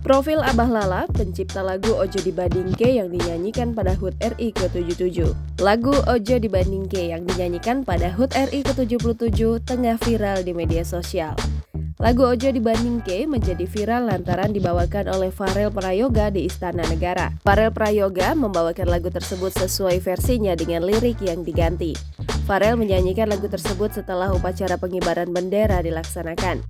Profil Abah Lala, pencipta lagu Ojo Dibandingke yang dinyanyikan pada HUT RI ke-77. Lagu Ojo Dibandingke yang dinyanyikan pada HUT RI ke-77 tengah viral di media sosial. Lagu Ojo Dibandingke menjadi viral lantaran dibawakan oleh Farel Prayoga di Istana Negara. Farel Prayoga membawakan lagu tersebut sesuai versinya dengan lirik yang diganti. Farel menyanyikan lagu tersebut setelah upacara pengibaran bendera dilaksanakan.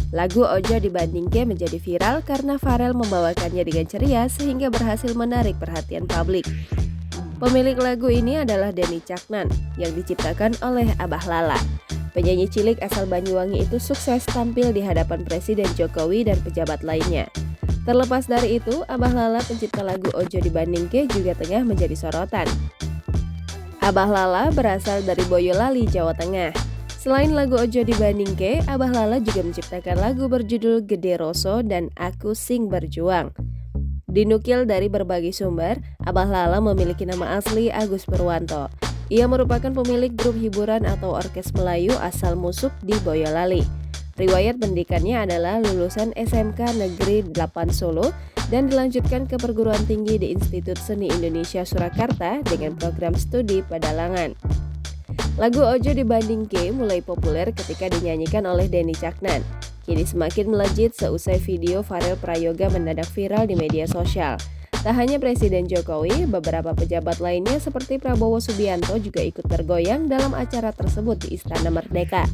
Lagu Ojo Dibandingke menjadi viral karena Farel membawakannya dengan ceria sehingga berhasil menarik perhatian publik. Pemilik lagu ini adalah Denny Caknan yang diciptakan oleh Abah Lala. Penyanyi cilik asal Banyuwangi itu sukses tampil di hadapan Presiden Jokowi dan pejabat lainnya. Terlepas dari itu, Abah Lala pencipta lagu Ojo Dibandingke juga tengah menjadi sorotan. Abah Lala berasal dari Boyolali, Jawa Tengah. Selain lagu Ojo Dibandingke, Abah Lala juga menciptakan lagu berjudul Gede Roso dan Aku Sing Berjuang. Dinukil dari berbagai sumber, Abah Lala memiliki nama asli Agus Purwanto. Ia merupakan pemilik grup hiburan atau orkes Melayu asal Musuk di Boyolali. Riwayat pendidikannya adalah lulusan SMK Negeri 8 Solo dan dilanjutkan ke perguruan tinggi di Institut Seni Indonesia Surakarta dengan program studi Padalangan. Lagu Ojo Dibandingke mulai populer ketika dinyanyikan oleh Denny Caknan. Kini semakin melejit seusai video Farel Prayoga mendadak viral di media sosial. Tak hanya Presiden Jokowi, beberapa pejabat lainnya seperti Prabowo Subianto juga ikut tergoyang dalam acara tersebut di Istana Merdeka.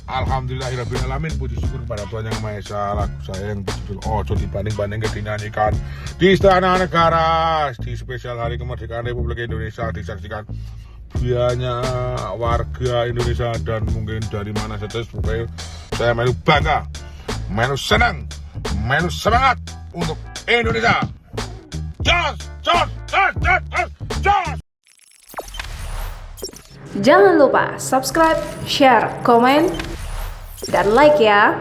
Alhamdulillahirrabbilalamin, puji syukur kepada Tuhan Yang Maha Esa. Lagu saya yang berjudul Ojo Dibanding-bandingke dinyanyikan di Istana Negara di spesial Hari Kemerdekaan Republik Indonesia, disaksikan banyak warga Indonesia dan mungkin dari mana saja. Supaya saya melu bangga, melu senang, melu semangat untuk Indonesia. Jos! Jangan lupa subscribe, share, komen, dan like ya.